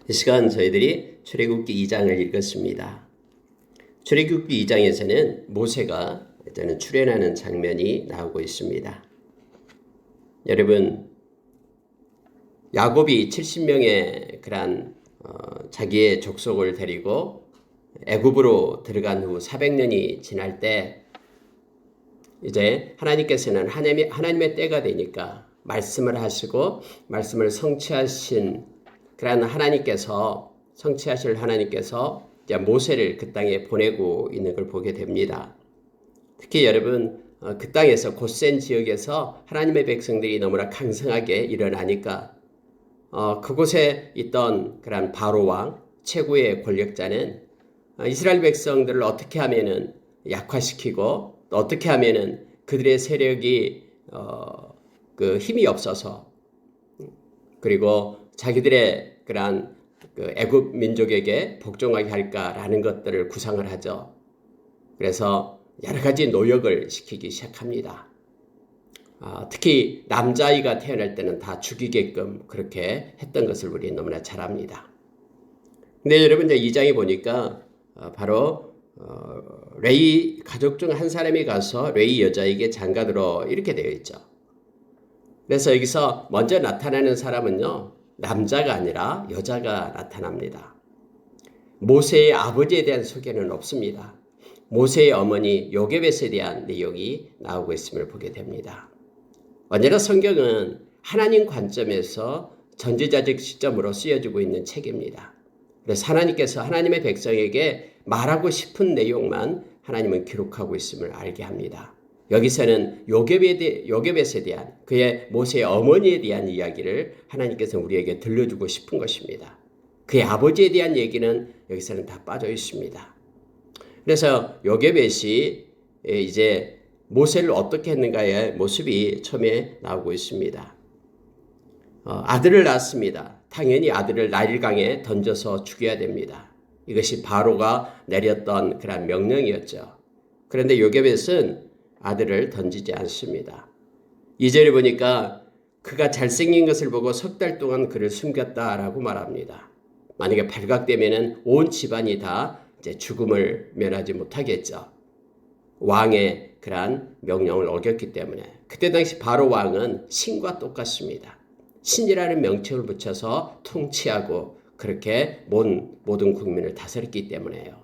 이 시간 저희들이 출애굽기 2장을 읽었습니다. 출애굽기 2장에서는 모세가 저는 출애하는 장면이 나오고 있습니다. 여러분, 야곱이 70명의 그런 자기의 족속을 데리고 애굽으로 들어간 후 400년이 지날 때 이제 하나님께서는 하나님의 때가 되니까 말씀을 하시고 말씀을 성취하신 그런 성취하실 하나님께서 이제 모세를 그 땅에 보내고 있는 걸 보게 됩니다. 특히 여러분, 그 땅에서 고센 지역에서 하나님의 백성들이 너무나 강성하게 일어나니까 그곳에 있던 그런 바로 왕, 최고의 권력자는 이스라엘 백성들을 어떻게 하면은 약화시키고 또 어떻게 하면은 그들의 세력이 그 힘이 없어서 그리고 자기들의 그러한 그 애굽 민족에게 복종하게 할까라는 것들을 구상을 하죠. 그래서 여러 가지 노역을 시키기 시작합니다. 특히 남자아이가 태어날 때는 다 죽이게끔 그렇게 했던 것을 우리 너무나 잘 압니다. 근데 여러분 이제 2장에 보니까 바로 레위 가족 중 한 사람이 가서 레위 여자에게 장가들어 이렇게 되어 있죠. 그래서 여기서 먼저 나타나는 사람은요, 남자가 아니라 여자가 나타납니다. 모세의 아버지에 대한 소개는 없습니다. 모세의 어머니 요게벳에 대한 내용이 나오고 있음을 보게 됩니다. 언제나 성경은 하나님 관점에서 전지자적 시점으로 쓰여지고 있는 책입니다. 그래서 하나님께서 하나님의 백성에게 말하고 싶은 내용만 하나님은 기록하고 있음을 알게 합니다. 여기서는 요게벳에 대한 그의 모세의 어머니에 대한 이야기를 하나님께서 우리에게 들려주고 싶은 것입니다. 그의 아버지에 대한 얘기는 여기서는 다 빠져 있습니다. 그래서 요게벳이 이제 모세를 어떻게 했는가의 모습이 처음에 나오고 있습니다. 아들을 낳았습니다. 당연히 아들을 나일강에 던져서 죽여야 됩니다. 이것이 바로가 내렸던 그런 명령이었죠. 그런데 요게벳은 아들을 던지지 않습니다. 2절에 보니까 그가 잘생긴 것을 보고 3달 동안 그를 숨겼다라고 말합니다. 만약에 발각되면은 온 집안이 다 이제 죽음을 면하지 못하겠죠. 왕의 그러한 명령을 어겼기 때문에. 그때 당시 바로 왕은 신과 똑같습니다. 신이라는 명칭을 붙여서 통치하고 그렇게 모든 국민을 다스렸기 때문에요.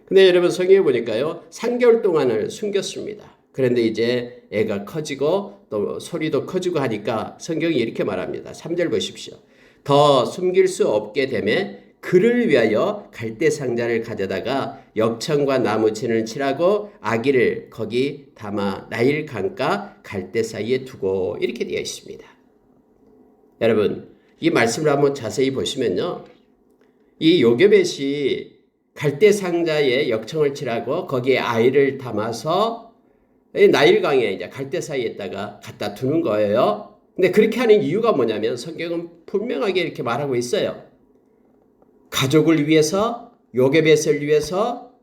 근데 여러분 성경에 보니까요, 3개월 동안을 숨겼습니다. 그런데 이제 애가 커지고 또 소리도 커지고 하니까 성경이 이렇게 말합니다. 3절 보십시오. 더 숨길 수 없게 되매 그를 위하여 갈대 상자를 가져다가 역청과 나무진을 칠하고 아기를 거기 담아 나일 강가 갈대 사이에 두고 이렇게 되어 있습니다. 여러분, 이 말씀을 한번 자세히 보시면요, 이 요게벳이 갈대 상자에 역청을 칠하고 거기에 아이를 담아서 나일강에 이제 갈대 사이에다가 갖다 두는 거예요. 근데 그렇게 하는 이유가 뭐냐면 성경은 분명하게 이렇게 말하고 있어요. 가족을 위해서, 요게벳을 위해서,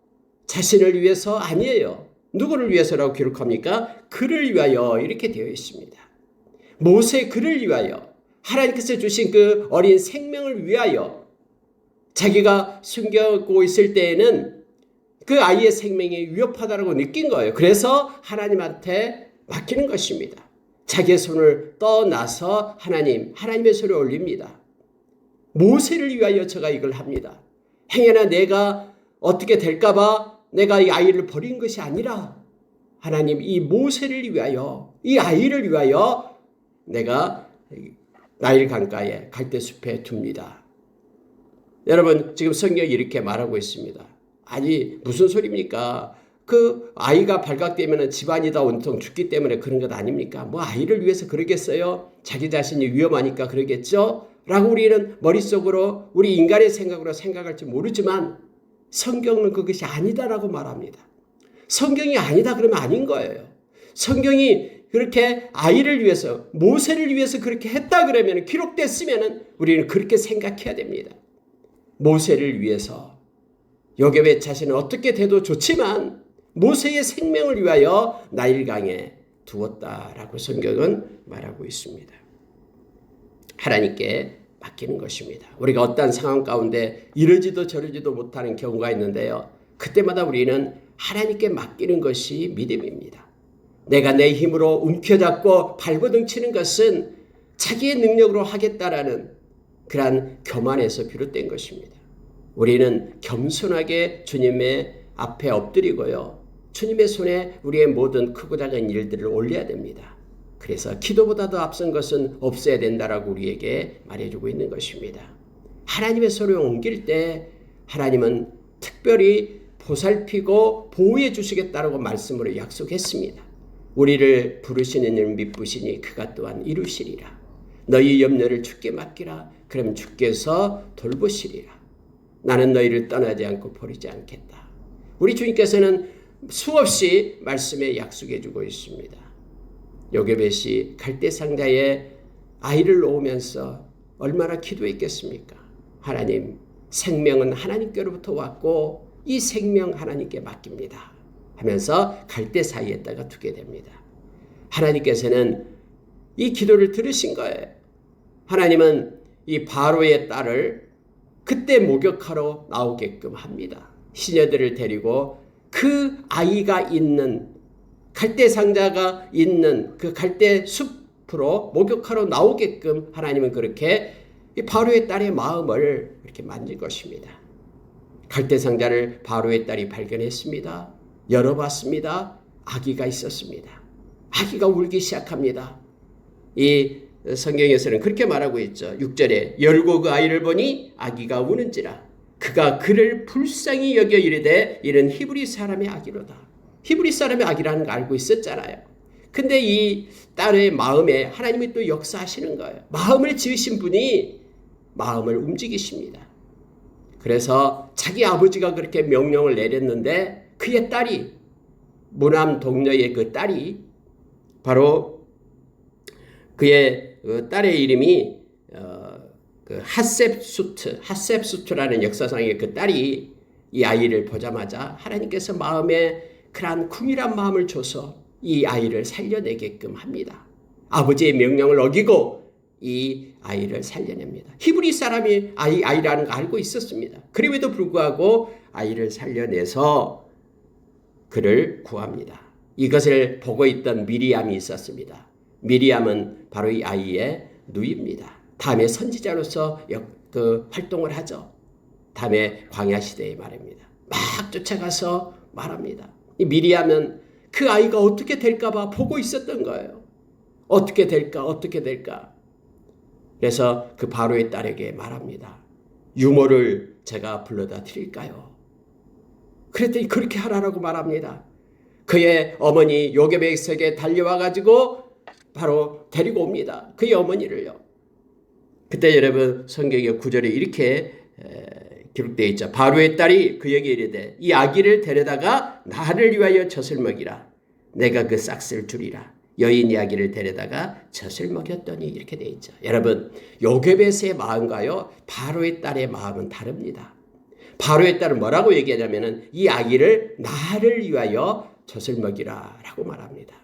자신을 위해서 아니에요. 누구를 위해서라고 기록합니까? 그를 위하여 이렇게 되어 있습니다. 모세 그를 위하여, 하나님께서 주신 그 어린 생명을 위하여 자기가 숨겨고 있을 때에는 그 아이의 생명이 위협하다고 느낀 거예요. 그래서 하나님한테 맡기는 것입니다. 자기의 손을 떠나서 하나님의 손을 올립니다. 모세를 위하여 제가 이걸 합니다. 행여나 내가 어떻게 될까봐 내가 이 아이를 버린 것이 아니라 하나님 이 모세를 위하여 이 아이를 위하여 내가 나일 강가에 갈대숲에 둡니다. 여러분 지금 성경이 이렇게 말하고 있습니다. 아니 무슨 소리입니까? 그 아이가 발각되면 집안이 다 온통 죽기 때문에 그런 것 아닙니까? 뭐 아이를 위해서 그러겠어요? 자기 자신이 위험하니까 그러겠죠? 라고 우리는 머릿속으로 우리 인간의 생각으로 생각할지 모르지만 성경은 그것이 아니다라고 말합니다. 성경이 아니다 그러면 아닌 거예요. 성경이 그렇게 아이를 위해서 모세를 위해서 그렇게 했다 그러면 기록됐으면 우리는 그렇게 생각해야 됩니다. 모세를 위해서 요게벳 자신은 어떻게 돼도 좋지만 모세의 생명을 위하여 나일강에 두었다라고 성경은 말하고 있습니다. 하나님께 맡기는 것입니다. 우리가 어떤 상황 가운데 이러지도 저러지도 못하는 경우가 있는데요. 그때마다 우리는 하나님께 맡기는 것이 믿음입니다. 내가 내 힘으로 움켜잡고 발버둥 치는 것은 자기의 능력으로 하겠다라는 그러한 교만에서 비롯된 것입니다. 우리는 겸손하게 주님의 앞에 엎드리고요. 주님의 손에 우리의 모든 크고 작은 일들을 올려야 됩니다. 그래서 기도보다도 앞선 것은 없어야 된다라고 우리에게 말해주고 있는 것입니다. 하나님의 손을 옮길 때 하나님은 특별히 보살피고 보호해 주시겠다라고 말씀으로 약속했습니다. 우리를 부르시는 이를 믿으시니 그가 또한 이루시리라. 너희 염려를 주께 맡기라. 그럼 주께서 돌보시리라. 나는 너희를 떠나지 않고 버리지 않겠다. 우리 주님께서는 수없이 말씀에 약속해 주고 있습니다. 요게벳이 갈대상자에 아이를 놓으면서 얼마나 기도했겠습니까? 하나님, 생명은 하나님께로부터 왔고 이 생명 하나님께 맡깁니다 하면서 갈대 사이에다가 두게 됩니다. 하나님께서는 이 기도를 들으신 거예요. 하나님은 이 바로의 딸을 그때 목욕하러 나오게끔 합니다. 시녀들을 데리고 그 아이가 있는 갈대 상자가 있는 그 갈대 숲으로 목욕하러 나오게끔 하나님은 그렇게 이 바로의 딸의 마음을 이렇게 만질 것입니다. 갈대 상자를 바로의 딸이 발견했습니다. 열어봤습니다. 아기가 있었습니다. 아기가 울기 시작합니다. 이 성경에서는 그렇게 말하고 있죠. 6절에 열고 그 아이를 보니 아기가 우는지라 그가 그를 불쌍히 여겨 이르되 이는 히브리 사람의 아기로다. 히브리 사람의 아기라는 거 알고 있었잖아요. 근데 이 딸의 마음에 하나님이 또 역사하시는 거예요. 마음을 지으신 분이 마음을 움직이십니다. 그래서 자기 아버지가 그렇게 명령을 내렸는데 그의 딸이 모남 동료의 그 딸이 바로 그의 딸의 이름이 그 핫셉수트라는 역사상의 그 딸이 이 아이를 보자마자 하나님께서 마음에 그러한 궁일한 마음을 줘서 이 아이를 살려내게끔 합니다. 아버지의 명령을 어기고 이 아이를 살려냅니다. 히브리 사람이 아이라는 거 알고 있었습니다. 그럼에도 불구하고 아이를 살려내서 그를 구합니다. 이것을 보고 있던 미리암이 있었습니다. 미리암은 바로 이 아이의 누이입니다. 다음에 선지자로서 활동을 하죠. 다음에 광야 시대에 말입니다. 막 쫓아가서 말합니다. 이 미리암은 그 아이가 어떻게 될까 봐 보고 있었던 거예요. 어떻게 될까. 그래서 그 바로의 딸에게 말합니다. 유모를 제가 불러다 드릴까요? 그랬더니 그렇게 하라고 말합니다. 그의 어머니 요게벳에게 달려와 가지고 바로 데리고 옵니다. 그의 어머니를요. 그때 여러분 성경의 9절에 이렇게 기록되어 있죠. 바로의 딸이 그에게 이르되 이 아기를 데려다가 나를 위하여 젖을 먹이라. 내가 그 싹을 주리라. 여인 이 아기를 데려다가 젖을 먹였더니 이렇게 되어 있죠. 여러분 요게벳의 마음과요 바로의 딸의 마음은 다릅니다. 바로의 딸은 뭐라고 얘기하냐면은 이 아기를 나를 위하여 젖을 먹이라 라고 말합니다.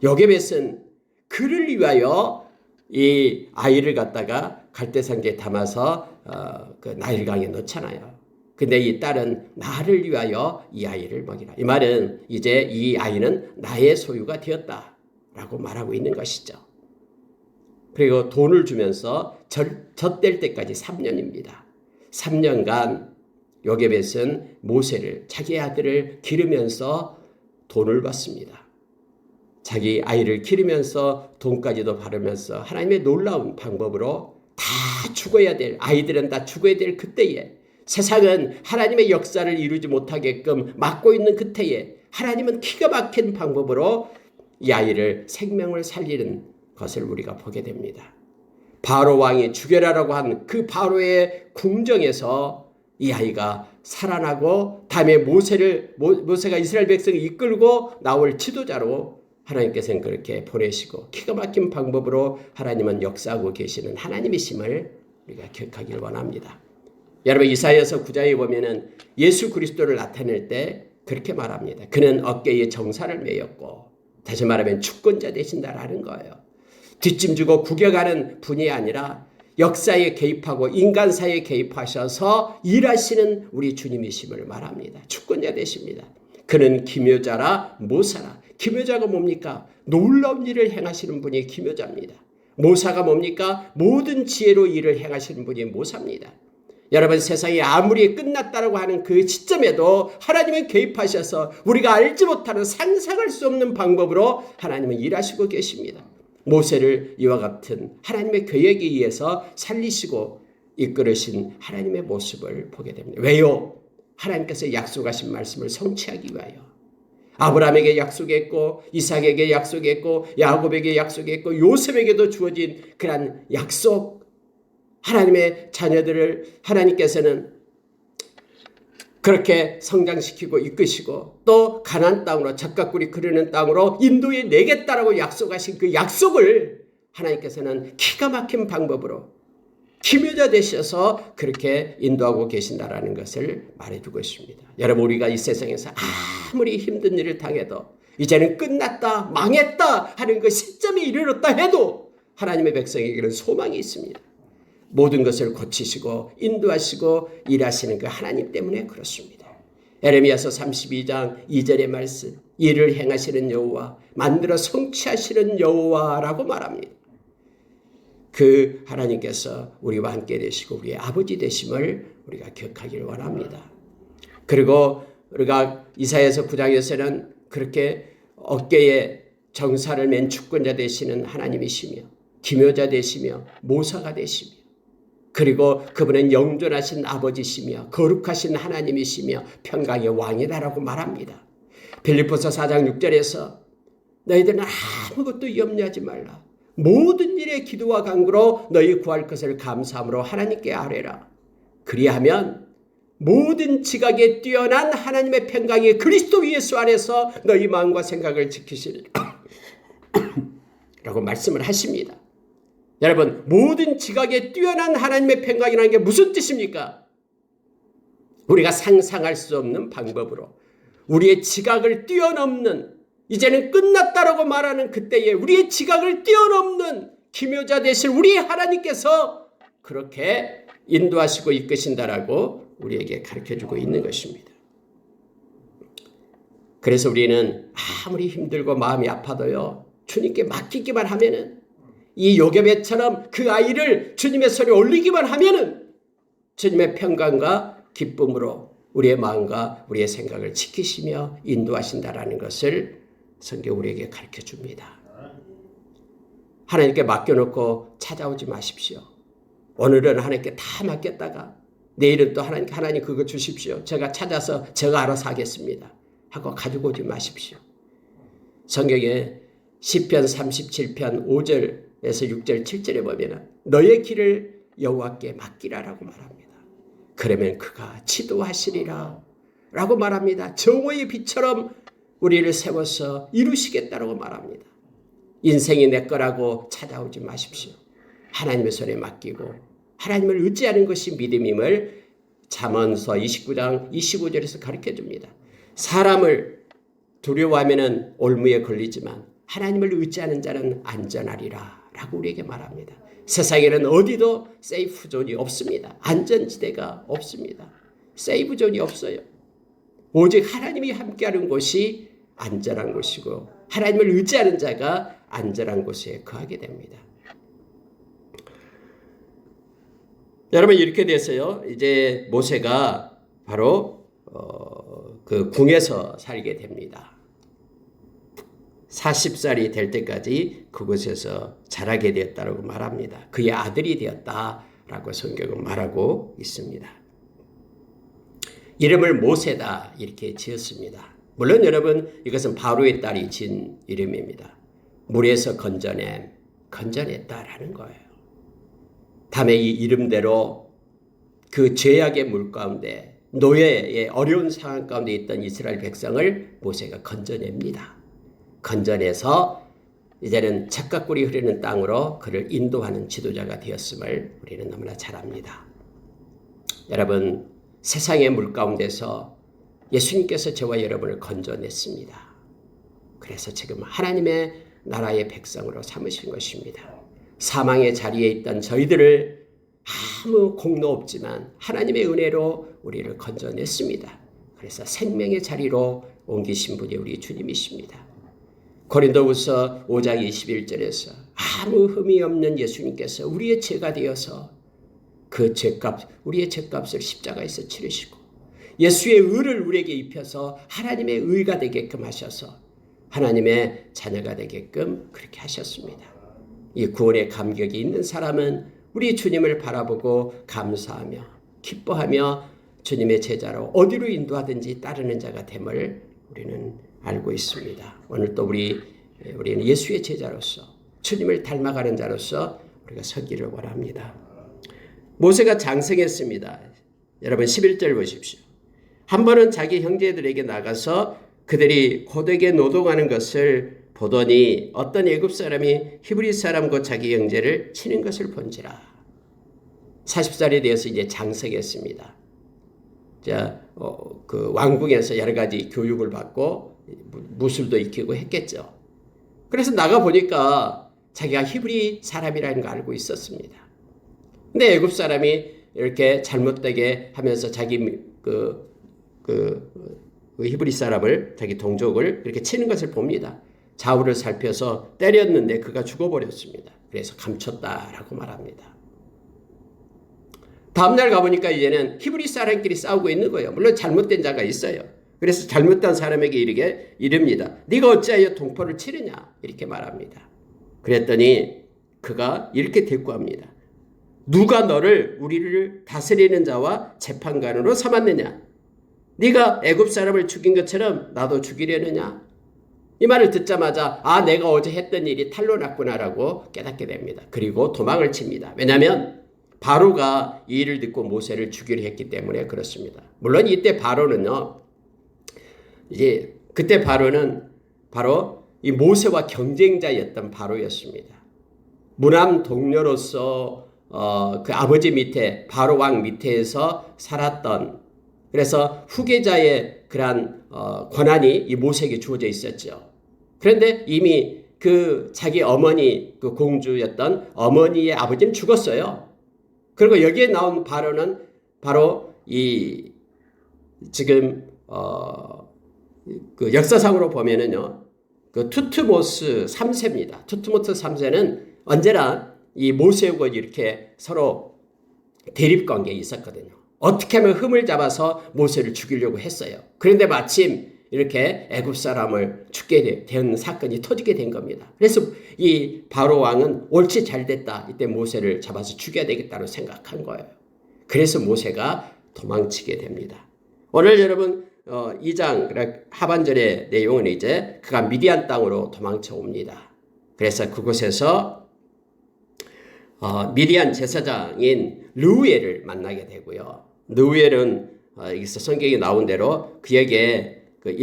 요게벳은 그를 위하여 이 아이를 갖다가 갈대상자에 담아서 그 나일강에 넣잖아요. 근데 이 딸은 나를 위하여 이 아이를 먹이라. 이 말은 이제 이 아이는 나의 소유가 되었다라고 말하고 있는 것이죠. 그리고 돈을 주면서 젖될 때까지 3년입니다. 3년간 요게벳은 모세를 자기 아들을 기르면서 돈을 받습니다. 자기 아이를 기르면서 돈까지도 바르면서 하나님의 놀라운 방법으로 다 죽어야 될 아이들은 다 죽어야 될 그때에 세상은 하나님의 역사를 이루지 못하게끔 막고 있는 그때에 하나님은 기가 막힌 방법으로 이 아이를 생명을 살리는 것을 우리가 보게 됩니다. 바로 왕이 죽여라라고 한 그 바로의 궁정에서 이 아이가 살아나고 다음에 모세가 이스라엘 백성을 이끌고 나올 지도자로 하나님께서는 그렇게 보내시고 기가 막힌 방법으로 하나님은 역사하고 계시는 하나님이심을 우리가 기억하길 원합니다. 여러분 이사야서 9장에 보면은 예수 그리스도를 나타낼 때 그렇게 말합니다. 그는 어깨에 정사를 메였고 다시 말하면 주권자 되신다라는 거예요. 뒷짐지고 구겨가는 분이 아니라 역사에 개입하고 인간사에 개입하셔서 일하시는 우리 주님이심을 말합니다. 주권자 되십니다. 그는 기묘자라 모사라. 기묘자가 뭡니까? 놀라운 일을 행하시는 분이 기묘자입니다. 모사가 뭡니까? 모든 지혜로 일을 행하시는 분이 모사입니다. 여러분, 세상이 아무리 끝났다라고 하는 그 시점에도 하나님은 개입하셔서 우리가 알지 못하는 상상할 수 없는 방법으로 하나님은 일하시고 계십니다. 모세를 이와 같은 하나님의 계획에 의해서 살리시고 이끌으신 하나님의 모습을 보게 됩니다. 왜요? 하나님께서 약속하신 말씀을 성취하기 위하여. 아브라함에게 약속했고 이삭에게 약속했고 야곱에게 약속했고 요셉에게도 주어진 그러한 약속, 하나님의 자녀들을 하나님께서는 그렇게 성장시키고 이끄시고 또 가나안 땅으로 젖과 꿀이 흐르는 땅으로 인도해 내겠다라고 약속하신 그 약속을 하나님께서는 기가 막힌 방법으로 기묘자 되셔서 그렇게 인도하고 계신다라는 것을 말해주고 있습니다. 여러분, 우리가 이 세상에서 아무리 힘든 일을 당해도 이제는 끝났다, 망했다 하는 그 시점에 이르렀다 해도 하나님의 백성에게는 소망이 있습니다. 모든 것을 고치시고 인도하시고 일하시는 그 하나님 때문에 그렇습니다. 에레미야서 32장 2절의 말씀, 일을 행하시는 여호와, 만들어 성취하시는 여호와라고 말합니다. 그 하나님께서 우리와 함께 되시고 우리의 아버지 되심을 우리가 기억하기를 원합니다. 그리고 우리가 이사야서 9장에서는 그렇게 어깨에 정사를 맨 주권자 되시는 하나님이시며 기묘자 되시며 모사가 되시며 그리고 그분은 영존하신 아버지시며 거룩하신 하나님이시며 평강의 왕이다라고 말합니다. 빌립보서 4장 6절에서 너희들은 아무것도 염려하지 말라. 모든 일에 기도와 간구로 너희 구할 것을 감사함으로 하나님께 아뢰라. 그리하면 모든 지각에 뛰어난 하나님의 평강이 그리스도 예수 안에서 너희 마음과 생각을 지키시리라 라고 말씀을 하십니다. 여러분, 모든 지각에 뛰어난 하나님의 평강이라는 게 무슨 뜻입니까? 우리가 상상할 수 없는 방법으로 우리의 지각을 뛰어넘는, 이제는 끝났다라고 말하는 그때에 우리의 지각을 뛰어넘는 기묘자 되실 우리 하나님께서 그렇게 인도하시고 이끄신다라고 우리에게 가르쳐주고 있는 것입니다. 그래서 우리는 아무리 힘들고 마음이 아파도요, 주님께 맡기기만 하면은, 이 요괴배처럼 그 아이를 주님의 손에 올리기만 하면은 주님의 평강과 기쁨으로 우리의 마음과 우리의 생각을 지키시며 인도하신다라는 것을 성경 우리에게 가르쳐 줍니다. 하나님께 맡겨놓고 찾아오지 마십시오. 오늘은 하나님께 다 맡겼다가 내일은 또 하나님 그거 주십시오. 제가 찾아서 제가 알아서 하겠습니다 하고 가지고 오지 마십시오. 성경에 시편 37편 5절에서 6절 7절에 보면 너의 길을 여호와께 맡기라라고 말합니다. 그러면 그가 지도하시리라 라고 말합니다. 정오의 빛처럼 우리를 세워서 이루시겠다라고 말합니다. 인생이 내 거라고 찾아오지 마십시오. 하나님의 손에 맡기고 하나님을 의지하는 것이 믿음임을 잠언서 29장 25절에서 가르쳐줍니다. 사람을 두려워하면 올무에 걸리지만 하나님을 의지하는 자는 안전하리라 라고 우리에게 말합니다. 세상에는 어디도 세이프 존이 없습니다. 안전지대가 없습니다. 세이프 존이 없어요. 오직 하나님이 함께하는 곳이 안전한 곳이고 하나님을 의지하는 자가 안전한 곳에 거하게 됩니다. 여러분, 이렇게 돼서요, 이제 모세가 바로 그 궁에서 살게 됩니다. 40살이 될 때까지 그곳에서 자라게 되었다고 말합니다. 그의 아들이 되었다라고 성경은 말하고 있습니다. 이름을 모세다 이렇게 지었습니다. 물론 여러분, 이것은 바로의 딸이 지은 이름입니다. 물에서 건져냈다라는 거예요. 다음에 이 이름대로 그 죄악의 물 가운데 노예의 어려운 상황 가운데 있던 이스라엘 백성을 모세가 건져냅니다. 건져내서 이제는 젖과 꿀이 흐르는 땅으로 그를 인도하는 지도자가 되었음을 우리는 너무나 잘 압니다. 여러분, 세상의 물 가운데서 예수님께서 저와 여러분을 건져냈습니다. 그래서 지금 하나님의 나라의 백성으로 삼으신 것입니다. 사망의 자리에 있던 저희들을 아무 공로 없지만 하나님의 은혜로 우리를 건져냈습니다. 그래서 생명의 자리로 옮기신 분이 우리 주님이십니다. 고린도후서 5장 21절에서 아무 흠이 없는 예수님께서 우리의 죄가 되어서 그 죄값, 우리의 죄값을 십자가에서 치르시고 예수의 의를 우리에게 입혀서 하나님의 의가 되게끔 하셔서 하나님의 자녀가 되게끔 그렇게 하셨습니다. 이 구원의 감격이 있는 사람은 우리 주님을 바라보고 감사하며 기뻐하며 주님의 제자로 어디로 인도하든지 따르는 자가 됨을 우리는 알고 있습니다. 오늘 또 우리는 예수의 제자로서 주님을 닮아가는 자로서 우리가 서기를 원합니다. 모세가 장성했습니다. 여러분 11절 보십시오. 한 번은 자기 형제들에게 나가서 그들이 고되게 노동하는 것을 보더니 어떤 애굽 사람이 히브리 사람과 자기 형제를 치는 것을 본지라. 40살에 되어서 이제 장성했습니다. 그 왕궁에서 여러 가지 교육을 받고 무술도 익히고 했겠죠. 그래서 나가 보니까 자기가 히브리 사람이라는 걸 알고 있었습니다. 근데 애굽 사람이 이렇게 잘못되게 하면서 자기 그 히브리 사람을 자기 동족을 이렇게 치는 것을 봅니다. 좌우를 살펴서 때렸는데 그가 죽어버렸습니다. 그래서 감췄다라고 말합니다. 다음날 가보니까 이제는 히브리 사람끼리 싸우고 있는 거예요. 물론 잘못된 자가 있어요. 그래서 잘못된 사람에게 이릅니다. 네가 어찌하여 동포를 치느냐 이렇게 말합니다. 그랬더니 그가 이렇게 대꾸합니다. 누가 너를 우리를 다스리는 자와 재판관으로 삼았느냐? 네가 애굽 사람을 죽인 것처럼 나도 죽이려느냐? 이 말을 듣자마자 내가 어제 했던 일이 탈로 났구나라고 깨닫게 됩니다. 그리고 도망을 칩니다. 왜냐하면 바로가 이 일을 듣고 모세를 죽이려 했기 때문에 그렇습니다. 물론 이때 바로는요. 이제 그때 바로는 바로 이 모세와 경쟁자였던 바로였습니다. 무남 동료로서 그 아버지 밑에 바로 왕 밑에서 살았던 그래서 후계자의 그러한 권한이 이 모세에게 주어져 있었죠. 그런데 이미 그 자기 어머니 그 공주였던 어머니의 아버지는 죽었어요. 그리고 여기에 나온 바로는 바로 이 지금 그 역사상으로 보면은요. 그 투트모스 3세입니다. 투트모스 3세는 언제나 이 모세하고 이렇게 서로 대립관계에 있었거든요. 어떻게 하면 흠을 잡아서 모세를 죽이려고 했어요. 그런데 마침 이렇게 애굽 사람을 죽게 된 사건이 터지게 된 겁니다. 그래서 이 바로 왕은 옳지 잘 됐다. 이때 모세를 잡아서 죽여야 되겠다고 생각한 거예요. 그래서 모세가 도망치게 됩니다. 오늘 여러분 2장 하반절의 내용은 이제 그가 미디안 땅으로 도망쳐 옵니다. 그래서 그곳에서 미디안 제사장인 르우엘을 만나게 되고요. 르우엘은 여기서 성경에 나온 대로 그에게 그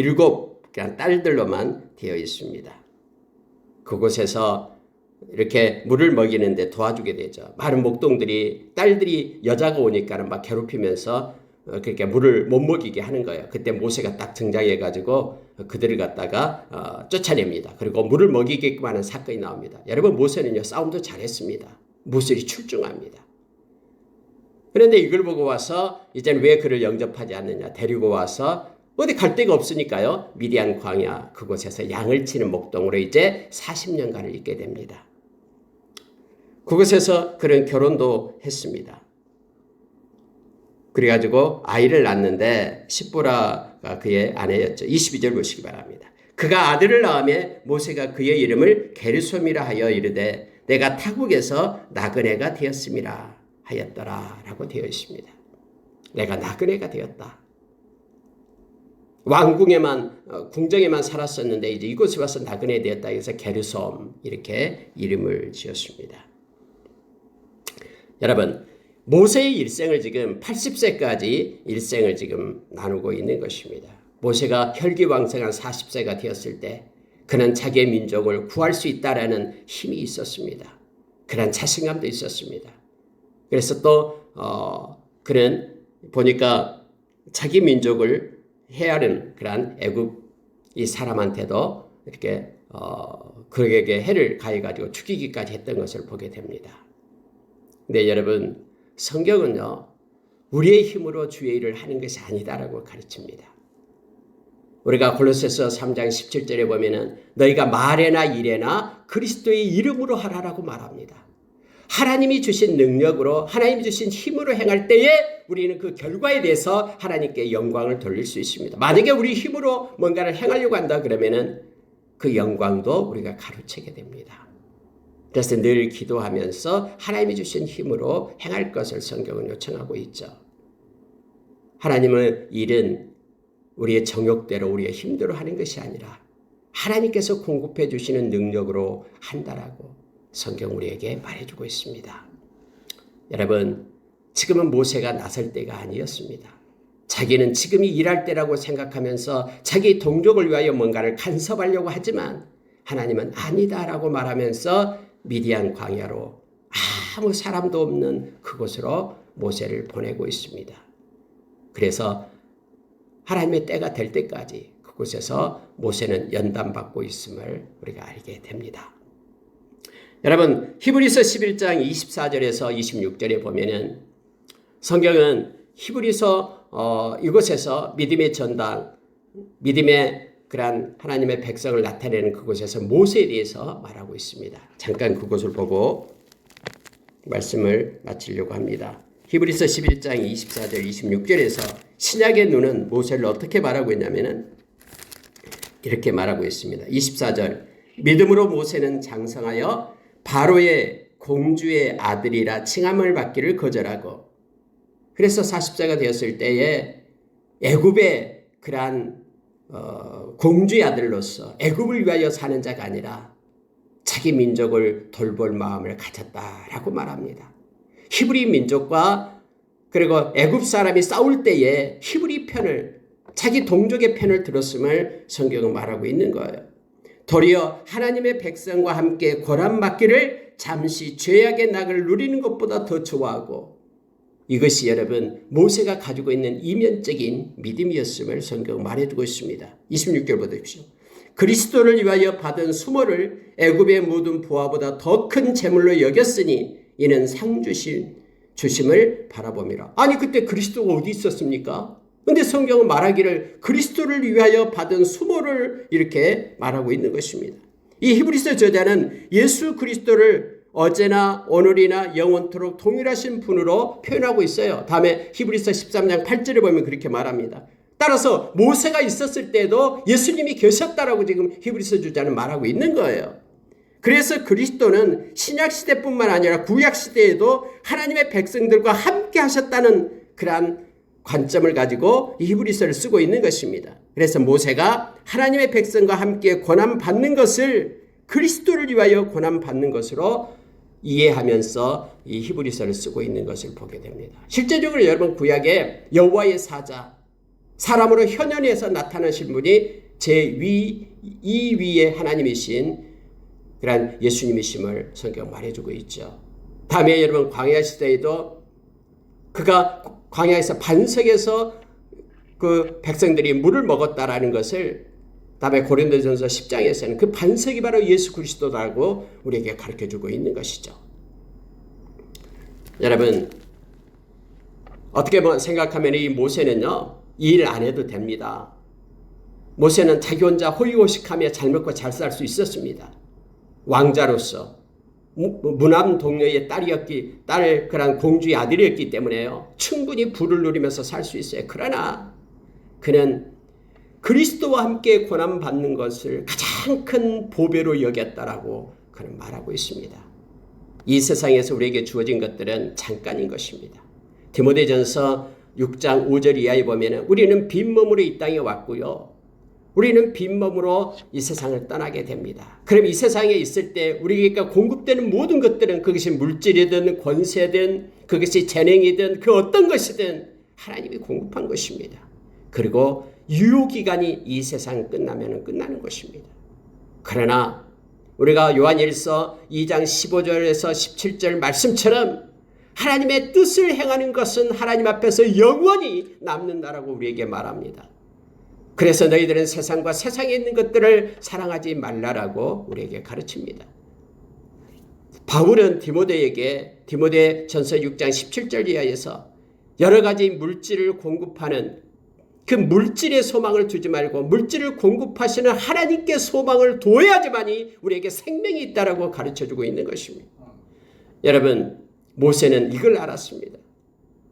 7 딸들로만 되어 있습니다. 그곳에서 이렇게 물을 먹이는데 도와주게 되죠. 많은 목동들이 딸들이 여자가 오니까는 막 괴롭히면서 그렇게 물을 못 먹이게 하는 거예요. 그때 모세가 딱 등장해가지고 그들을 갖다가 쫓아냅니다. 그리고 물을 먹이게끔 하는 사건이 나옵니다. 여러분 모세는요 싸움도 잘했습니다. 무술이 출중합니다. 그런데 이걸 보고 와서 이제는 왜 그를 영접하지 않느냐 데리고 와서 어디 갈 데가 없으니까요. 미디안 광야 그곳에서 양을 치는 목동으로 이제 40년간을 있게 됩니다. 그곳에서 그는 결혼도 했습니다. 그래가지고 아이를 낳는데 시보라가 그의 아내였죠. 22절 보시기 바랍니다. 그가 아들을 낳으며 모세가 그의 이름을 게르솜이라 하여 이르되 내가 타국에서 나그네가 되었음이라 하였더라 라고 되어 있습니다. 내가 나그네가 되었다. 왕궁에만 궁정에만 살았었는데 이제 이곳에 와서 나그네 되었다 해서 게르솜 이렇게 이름을 지었습니다. 여러분 모세의 일생을 지금 80세까지 일생을 지금 나누고 있는 것입니다. 모세가 혈기왕성한 40세가 되었을 때 그는 자기의 민족을 구할 수 있다라는 힘이 있었습니다. 그런 자신감도 있었습니다. 그래서 또 그는 보니까 자기 민족을 해하는 그런 애굽 이 사람한테도 이렇게 그에게 해를 가해가지고 죽이기까지 했던 것을 보게 됩니다. 근데 여러분 성경은요, 우리의 힘으로 주의 일을 하는 것이 아니다라고 가르칩니다. 우리가 골로새서 3장 17절에 보면은 너희가 말에나 일에나 그리스도의 이름으로 하라라고 말합니다. 하나님이 주신 능력으로 하나님이 주신 힘으로 행할 때에 우리는 그 결과에 대해서 하나님께 영광을 돌릴 수 있습니다. 만약에 우리 힘으로 뭔가를 행하려고 한다 그러면은 그 영광도 우리가 가로채게 됩니다. 그래서 늘 기도하면서 하나님이 주신 힘으로 행할 것을 성경은 요청하고 있죠. 하나님의 일은 우리의 정욕대로 우리의 힘대로 하는 것이 아니라 하나님께서 공급해 주시는 능력으로 한다라고 성경 우리에게 말해주고 있습니다. 여러분, 지금은 모세가 나설 때가 아니었습니다. 자기는 지금이 일할 때라고 생각하면서 자기 동족을 위하여 뭔가를 간섭하려고 하지만 하나님은 아니다라고 말하면서 미디안 광야로 아무 사람도 없는 그곳으로 모세를 보내고 있습니다. 그래서 하나님의 때가 될 때까지 그곳에서 모세는 연단받고 있음을 우리가 알게 됩니다. 여러분, 히브리서 11장 24절에서 26절에 보면은 성경은 히브리서 이곳에서 믿음의 전당, 믿음의 그러한 하나님의 백성을 나타내는 그곳에서 모세에 대해서 말하고 있습니다. 잠깐 그곳을 보고 말씀을 마치려고 합니다. 히브리서 11장 24절 26절에서 신약의 눈은 모세를 어떻게 말하고 있냐면은 이렇게 말하고 있습니다. 24절 믿음으로 모세는 장성하여 바로의 공주의 아들이라 칭함을 받기를 거절하고 그래서 40세가 되었을 때에 애굽의 그러한 공주의 아들로서 애굽을 위하여 사는 자가 아니라 자기 민족을 돌볼 마음을 가졌다라고 말합니다. 히브리 민족과 그리고 애굽 사람이 싸울 때에 히브리 편을 자기 동족의 편을 들었음을 성경은 말하고 있는 거예요. 도리어 하나님의 백성과 함께 고난받기를 잠시 죄악의 낙을 누리는 것보다 더 좋아하고 이것이 여러분 모세가 가지고 있는 이면적인 믿음이었음을 성경은 말해주고 있습니다. 26절 보십시오. 그리스도를 위하여 받은 수모를 애굽의 모든 부하보다 더 큰 재물로 여겼으니 이는 상 주심을 바라보미라. 아니 그때 그리스도가 어디 있었습니까? 근데 성경은 말하기를 그리스도를 위하여 받은 수모를 이렇게 말하고 있는 것입니다. 이 히브리서 저자는 예수 그리스도를 어제나 오늘이나 영원토록 동일하신 분으로 표현하고 있어요. 다음에 히브리서 13장 8절에 보면 그렇게 말합니다. 따라서 모세가 있었을 때도 예수님이 계셨다라고 지금 히브리서 저자는 말하고 있는 거예요. 그래서 그리스도는 신약시대뿐만 아니라 구약시대에도 하나님의 백성들과 함께 하셨다는 그러한 관점을 가지고 이 히브리서를 쓰고 있는 것입니다. 그래서 모세가 하나님의 백성과 함께 고난받는 것을 그리스도를 위하여 고난받는 것으로 이해하면서 이 히브리서를 쓰고 있는 것을 보게 됩니다. 실제적으로 여러분 구약에 여호와의 사자, 사람으로 현현해서 나타나신 분이 제2위의 하나님이신 그런 예수님이심을 성경 말해주고 있죠. 다음에 여러분 광야 시대에도 그가 광야에서 반석에서 그 백성들이 물을 먹었다라는 것을 다음에 고린도전서 10장에서는 그 반석이 바로 예수 그리스도라고 우리에게 가르쳐주고 있는 것이죠. 여러분 어떻게 생각하면 이 모세는요 이 일 안 해도 됩니다. 모세는 자기 혼자 호의호식하며 잘 먹고 잘 살 수 있었습니다. 왕자로서 무남 동료의 딸 그런 공주의 아들이었기 때문에요. 충분히 부를 누리면서 살 수 있어요. 그러나 그는 그리스도와 함께 고난받는 것을 가장 큰 보배로 여겼다라고 그는 말하고 있습니다. 이 세상에서 우리에게 주어진 것들은 잠깐인 것입니다. 디모데전서 6장 5절 이하에 보면 우리는 빈몸으로 이 땅에 왔고요. 우리는 빈몸으로 이 세상을 떠나게 됩니다. 그럼 이 세상에 있을 때 우리에게 공급되는 모든 것들은 그것이 물질이든 권세든 그것이 재능이든 그 어떤 것이든 하나님이 공급한 것입니다. 그리고 유효기간이 이 세상 끝나면 끝나는 것입니다. 그러나 우리가 요한일서 2장 15절에서 17절 말씀처럼 하나님의 뜻을 행하는 것은 하나님 앞에서 영원히 남는다라고 우리에게 말합니다. 그래서 너희들은 세상과 세상에 있는 것들을 사랑하지 말라라고 우리에게 가르칩니다. 바울은 디모데전서 6장 17절 이하에서 여러 가지 물질을 공급하는 그 물질의 소망을 두지 말고 물질을 공급하시는 하나님께 소망을 둬야지만이 우리에게 생명이 있다라고 가르쳐주고 있는 것입니다. 여러분, 모세는 이걸 알았습니다.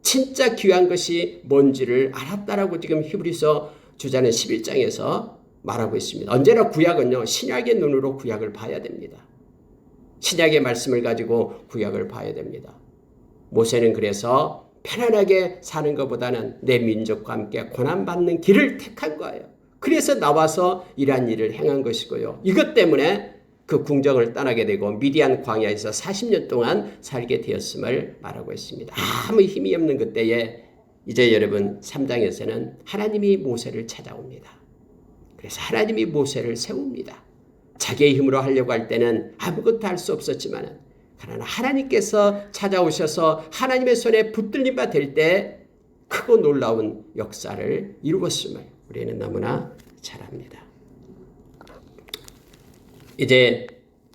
진짜 귀한 것이 뭔지를 알았다라고 지금 히브리서 주자는 11장에서 말하고 있습니다. 언제나 구약은요, 신약의 눈으로 구약을 봐야 됩니다. 신약의 말씀을 가지고 구약을 봐야 됩니다. 모세는 그래서 편안하게 사는 것보다는 내 민족과 함께 고난받는 길을 택한 거예요. 그래서 나와서 이러한 일을 행한 것이고요. 이것 때문에 그 궁정을 떠나게 되고 미디안 광야에서 40년 동안 살게 되었음을 말하고 있습니다. 아무 힘이 없는 그때에 이제 여러분 3장에서는 하나님이 모세를 찾아옵니다. 그래서 하나님이 모세를 세웁니다. 자기의 힘으로 하려고 할 때는 아무것도 할 수 없었지만 그러나 하나님께서 찾아오셔서 하나님의 손에 붙들린 바 될 때 크고 놀라운 역사를 이루었음을 우리는 너무나 잘 압니다. 이제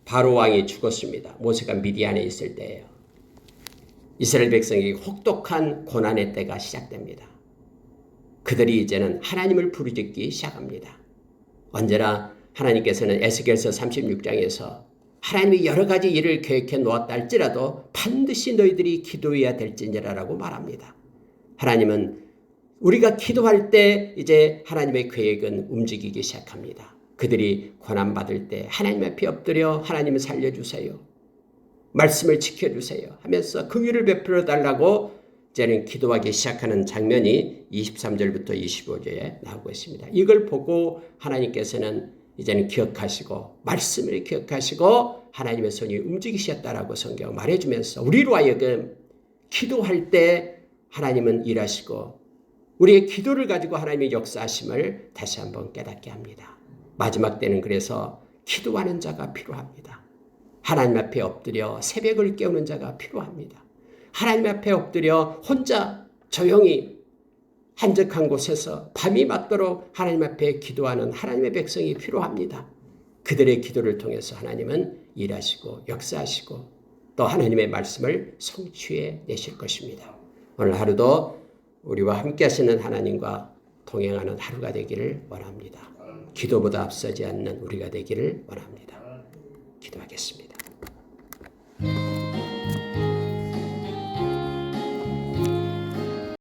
바로 왕이 죽었습니다. 모세가 미디안에 있을 때예요. 이스라엘 백성이 혹독한 고난의 때가 시작됩니다. 그들이 이제는 하나님을 부르짖기 시작합니다. 언제나 하나님께서는 에스겔서 36장에서 하나님이 여러 가지 일을 계획해 놓았다 할지라도 반드시 너희들이 기도해야 될지니라라고 말합니다. 하나님은 우리가 기도할 때 이제 하나님의 계획은 움직이기 시작합니다. 그들이 고난받을 때 하나님 앞에 엎드려 하나님을 살려주세요. 말씀을 지켜주세요 하면서 긍휼을 베풀어 달라고 이제는 기도하기 시작하는 장면이 23절부터 25절에 나오고 있습니다. 이걸 보고 하나님께서는 이제는 기억하시고 말씀을 기억하시고 하나님의 손이 움직이셨다라고 성경 말해주면서 우리로 하여금 기도할 때 하나님은 일하시고 우리의 기도를 가지고 하나님의 역사하심을 다시 한번 깨닫게 합니다. 마지막 때는 그래서 기도하는 자가 필요합니다. 하나님 앞에 엎드려 새벽을 깨우는 자가 필요합니다. 하나님 앞에 엎드려 혼자 조용히 한적한 곳에서 밤이 맞도록 하나님 앞에 기도하는 하나님의 백성이 필요합니다. 그들의 기도를 통해서 하나님은 일하시고 역사하시고 또 하나님의 말씀을 성취해 내실 것입니다. 오늘 하루도 우리와 함께 하시는 하나님과 동행하는 하루가 되기를 원합니다. 기도보다 앞서지 않는 우리가 되기를 원합니다. 기도하겠습니다.